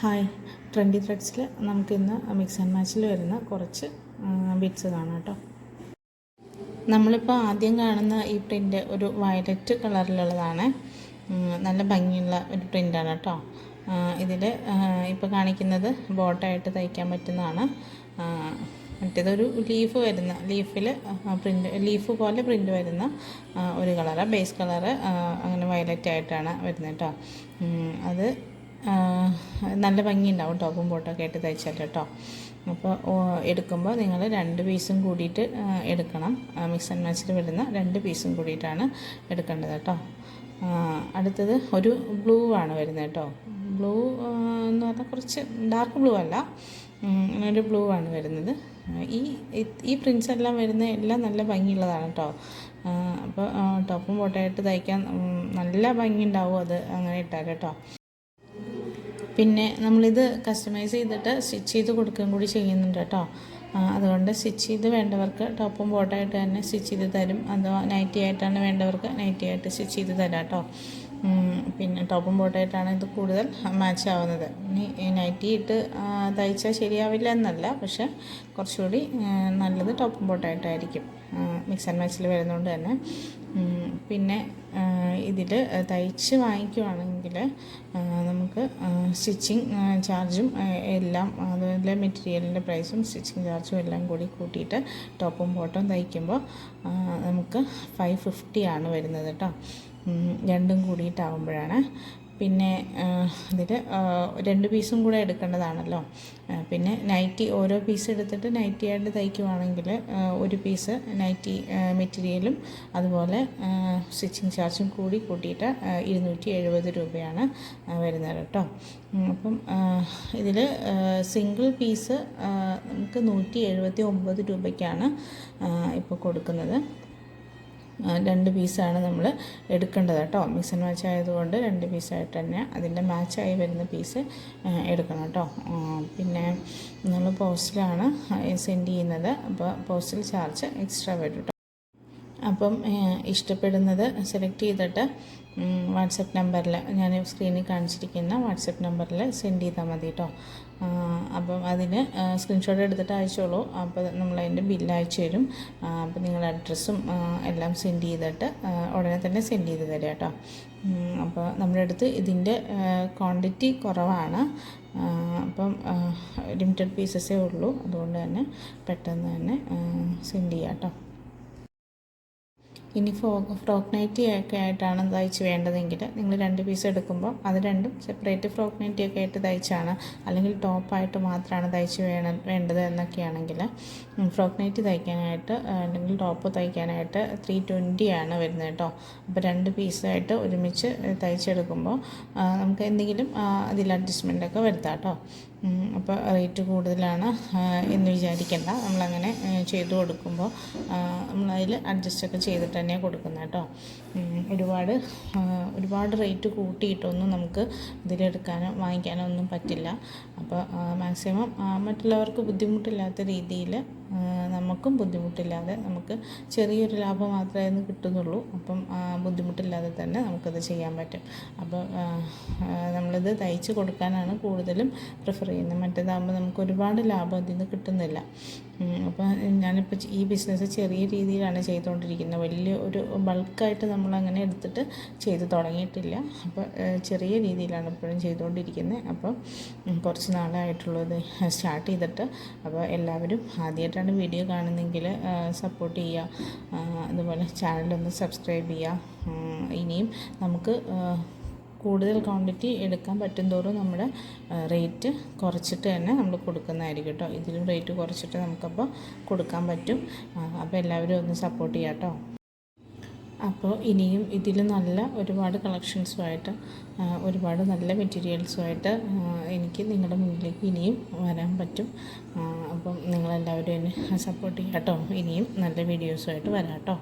Hi, trendy ത്രെഡ്സിൽ നമുക്കിന്ന് mix and മാച്ചിൽ വരുന്ന കുറച്ച് ബീഡ്സ് കാണാം കേട്ടോ. നമ്മളിപ്പോൾ ആദ്യം കാണുന്ന ഈ പ്രിൻ്റ് ഒരു വയലറ്റ് കളറിലുള്ളതാണ്. നല്ല ഭംഗിയുള്ള ഒരു പ്രിൻ്റാണ് കേട്ടോ. ഇതിൽ ഇപ്പോൾ കാണിക്കുന്നത് ബോട്ടായിട്ട് തയ്ക്കാൻ പറ്റുന്നതാണ്. മറ്റേതൊരു ലീഫ് വരുന്ന ലീഫ് പോലെ പ്രിൻ്റ് വരുന്ന ഒരു കളറ്, ബേസ് കളറ് അങ്ങനെ വയലറ്റ് ആയിട്ടാണ് വരുന്നത് കേട്ടോ. അത് നല്ല ഭംഗിയുണ്ടാവും ടോപ്പും ബോട്ടൊക്കെ ആയിട്ട് തയ്ച്ചാൽ കേട്ടോ. അപ്പോൾ എടുക്കുമ്പോൾ നിങ്ങൾ 2 പീസും കൂടിയിട്ട് എടുക്കണം. മിക്സ് ആൻഡ് മാച്ചിൽ വരുന്ന 2 പീസും കൂടിയിട്ടാണ് എടുക്കേണ്ടത് കേട്ടോ. അടുത്തത് ഒരു ബ്ലൂ ആണ് വരുന്നത് കേട്ടോ. ബ്ലൂ എന്ന് പറഞ്ഞാൽ കുറച്ച് ഡാർക്ക് ബ്ലൂ അല്ല, ഒരു ബ്ലൂ ആണ് വരുന്നത്. ഈ പ്രിൻസ് എല്ലാം വരുന്ന എല്ലാം നല്ല ഭംഗിയുള്ളതാണ് കേട്ടോ. അപ്പോൾ ടോപ്പും ബോട്ടമായിട്ട് തയ്ക്കാൻ നല്ല ഭംഗി ഉണ്ടാവും അത് അങ്ങനെ ഇട്ടാൽ കേട്ടോ. പിന്നെ നമ്മളിത് കസ്റ്റമൈസ് ചെയ്തിട്ട് സ്റ്റിച്ച് ചെയ്ത് കൊടുക്കുകയും കൂടി ചെയ്യുന്നുണ്ട് കേട്ടോ. അതുകൊണ്ട് സ്റ്റിച്ച് ചെയ്ത് വേണ്ടവർക്ക് ടോപ്പും ബോട്ടായിട്ട് തന്നെ സ്റ്റിച്ച് ചെയ്ത് തരും. അഥവാ നൈറ്റി ആയിട്ടാണ് വേണ്ടവർക്ക് നൈറ്റി ആയിട്ട് സ്റ്റിച്ച് ചെയ്ത് തരാം കേട്ടോ. പിന്നെ ടോപ്പും ബോട്ടായിട്ടാണ് ഇത് കൂടുതൽ മാച്ച് ആവുന്നത്. ഇനി നൈറ്റി ഇട്ട് തയ്ച്ചാൽ ശരിയാവില്ല എന്നല്ല, പക്ഷേ കുറച്ചുകൂടി നല്ലത് ടോപ്പും ബോട്ടായിട്ടായിരിക്കും മിക്സ് ആൻഡ് മാച്ചിൽ വരുന്നതുകൊണ്ട് തന്നെ. പിന്നെ ഇതിൽ തയ്ച്ച് വാങ്ങിക്കുവാണെങ്കിൽ നമുക്ക് സ്റ്റിച്ചിങ് ചാർജും എല്ലാം, അതുപോലെ മെറ്റീരിയലിൻ്റെ പ്രൈസും സ്റ്റിച്ചിങ് ചാർജും എല്ലാം കൂടി കൂട്ടിയിട്ട് ടോപ്പും ബോട്ടവും തയ്ക്കുമ്പോൾ നമുക്ക് 550 ആണ് വരുന്നത് കേട്ടോ. രണ്ടും കൂടിയിട്ടാവുമ്പോഴാണ്. പിന്നെ ഇതിൽ 2 പീസും കൂടെ എടുക്കേണ്ടതാണല്ലോ. പിന്നെ നൈറ്റി ഓരോ പീസ് എടുത്തിട്ട് നൈറ്റി ആയിട്ട് തയ്ക്കുവാണെങ്കിൽ 1 പീസ് നൈറ്റി മെറ്റീരിയലും അതുപോലെ സ്റ്റിച്ചിങ് ചാർജും കൂടി കൂട്ടിയിട്ട് 270 രൂപയാണ് വരുന്നത് കേട്ടോ. അപ്പം ഇതിൽ സിംഗിൾ പീസ് നമുക്ക് 179 രൂപയ്ക്കാണ് ഇപ്പോൾ കൊടുക്കുന്നത്. 2 പീസാണ് നമ്മൾ എടുക്കേണ്ടത് കേട്ടോ. മിക്സ് ആൻഡ് മാച്ച് ആയതുകൊണ്ട് 2 പീസായിട്ട് തന്നെ അതിൻ്റെ മാച്ചായി വരുന്ന പീസ് എടുക്കണം കേട്ടോ. പിന്നെ നമ്മൾ പോസ്റ്റിലാണ് സെൻഡ് ചെയ്യുന്നത്, അപ്പോൾ പോസ്റ്റൽ ചാർജ് എക്സ്ട്രാ വരും കേട്ടോ. അപ്പം ഇഷ്ടപ്പെടുന്നത് സെലക്ട് ചെയ്തിട്ട് വാട്സപ്പ് നമ്പറിൽ, ഞാൻ സ്ക്രീനിൽ കാണിച്ചിരിക്കുന്ന വാട്സപ്പ് നമ്പറിൽ സെൻഡ് ചെയ്താൽ മതി കേട്ടോ. അപ്പം അതിന് സ്ക്രീൻഷോട്ട് എടുത്തിട്ട് അയച്ചോളൂ. അപ്പോൾ നമ്മളതിൻ്റെ ബില്ല് അയച്ചു തരും. അപ്പോൾ നിങ്ങളുടെ അഡ്രസ്സും എല്ലാം സെൻഡ് ചെയ്തിട്ട് ഉടനെ തന്നെ സെൻഡ് ചെയ്ത് തരാം കേട്ടോ. അപ്പോൾ നമ്മുടെ അടുത്ത് ഇതിൻ്റെ ക്വാണ്ടിറ്റി കുറവാണ്. അപ്പം ലിമിറ്റഡ് പീസസേ ഉള്ളൂ. അതുകൊണ്ട് തന്നെ പെട്ടെന്ന് തന്നെ സെൻഡ് ചെയ്യാം കേട്ടോ. ഇനി ഫ്രോക്ക് നൈറ്റി ഒക്കെ ആയിട്ടാണ് തയ്ച്ച് വേണ്ടതെങ്കിൽ നിങ്ങൾ 2 പീസ് എടുക്കുമ്പോൾ അത് രണ്ടും സെപ്പറേറ്റ് ഫ്രോക്ക് നൈറ്റി ഒക്കെ ആയിട്ട് തയ്ച്ചാണ്, അല്ലെങ്കിൽ ടോപ്പായിട്ട് മാത്രമാണ് തയ്ച്ച് വേണ്ടത് എന്നൊക്കെയാണെങ്കിൽ ഫ്രോക്ക് നൈറ്റി തയ്ക്കാനായിട്ട് അല്ലെങ്കിൽ ടോപ്പ് തയ്ക്കാനായിട്ട് 320 ആണ് വരുന്നത് കേട്ടോ. അപ്പോൾ 2 പീസായിട്ട് ഒരുമിച്ച് തയ്ച്ചെടുക്കുമ്പോൾ നമുക്ക് എന്തെങ്കിലും അതിൽ അഡ്ജസ്റ്റ്മെൻറ്റൊക്കെ വരുത്താം കേട്ടോ. അപ്പോൾ റേറ്റ് കൂടുതലാണ് എന്ന് വിചാരിക്കേണ്ട. നമ്മളങ്ങനെ ചെയ്തു കൊടുക്കുമ്പോൾ നമ്മളതിൽ അഡ്ജസ്റ്റൊക്കെ ചെയ്തിട്ട് തന്നെ കൊടുക്കുന്നത് കേട്ടോ. ഒരുപാട് റേറ്റ് കൂട്ടിയിട്ടൊന്നും നമുക്ക് ഇതിലെടുക്കാനോ വാങ്ങിക്കാനോ ഒന്നും പറ്റില്ല. അപ്പോൾ മാക്സിമം മറ്റുള്ളവർക്ക് ബുദ്ധിമുട്ടില്ലാത്ത രീതിയിൽ നമുക്കും ബുദ്ധിമുട്ടില്ലാതെ നമുക്ക് ചെറിയൊരു ലാഭം മാത്രമേ അതിന് കിട്ടുന്നുള്ളൂ. അപ്പം ബുദ്ധിമുട്ടില്ലാതെ തന്നെ നമുക്കത് ചെയ്യാൻ പറ്റും. അപ്പോൾ നമ്മളിത് തയ്ച്ച് കൊടുക്കാനാണ് കൂടുതലും പ്രിഫർ ചെയ്യുന്നത്. മറ്റേതാകുമ്പോൾ നമുക്ക് ഒരുപാട് ലാഭം അതിൽ നിന്ന് കിട്ടുന്നില്ല. അപ്പോൾ ഞാനിപ്പോൾ ഈ ബിസിനസ് ചെറിയ രീതിയിലാണ് ചെയ്തുകൊണ്ടിരിക്കുന്നത്. വലിയ ഒരു ബൾക്കായിട്ട് നമ്മളങ്ങനെ എടുത്തിട്ട് ചെയ്ത് തുടങ്ങിയിട്ടില്ല. അപ്പോൾ ചെറിയ രീതിയിലാണ് ഇപ്പോഴും ചെയ്തുകൊണ്ടിരിക്കുന്നത്. അപ്പോൾ കുറച്ച് നാളായിട്ടുള്ളത് സ്റ്റാർട്ട് ചെയ്തിട്ട്. അപ്പോൾ എല്ലാവരും ആദ്യമായിട്ടാണ് വീഡിയോ കാണുന്നതെങ്കിൽ സപ്പോർട്ട് ചെയ്യുക. അതുപോലെ ചാനലൊന്ന് സബ്സ്ക്രൈബ് ചെയ്യുക. ഇനിയും നമുക്ക് കൂടുതൽ ക്വാണ്ടിറ്റി എടുക്കാൻ പറ്റും തോറും നമ്മുടെ റേറ്റ് കുറച്ചിട്ട് തന്നെ നമ്മൾ കൊടുക്കുന്നതായിരിക്കും കേട്ടോ. ഇതിലും റേറ്റ് കുറച്ചിട്ട് നമുക്കപ്പോൾ കൊടുക്കാൻ പറ്റും. അപ്പോൾ എല്ലാവരും ഒന്ന് സപ്പോർട്ട് ചെയ്യാം കേട്ടോ. അപ്പോൾ ഇനിയും ഇതിൽ നല്ല ഒരുപാട് കളക്ഷൻസുമായിട്ട് ഒരുപാട് നല്ല മെറ്റീരിയൽസുമായിട്ട് എനിക്ക് നിങ്ങളുടെ മുന്നിലേക്ക് ഇനിയും വരാൻ പറ്റും. അപ്പം നിങ്ങളെല്ലാവരും എന്നെ സപ്പോർട്ട് ചെയ്യാം കേട്ടോ. ഇനിയും നല്ല വീഡിയോസുമായിട്ട് വരാം കേട്ടോ.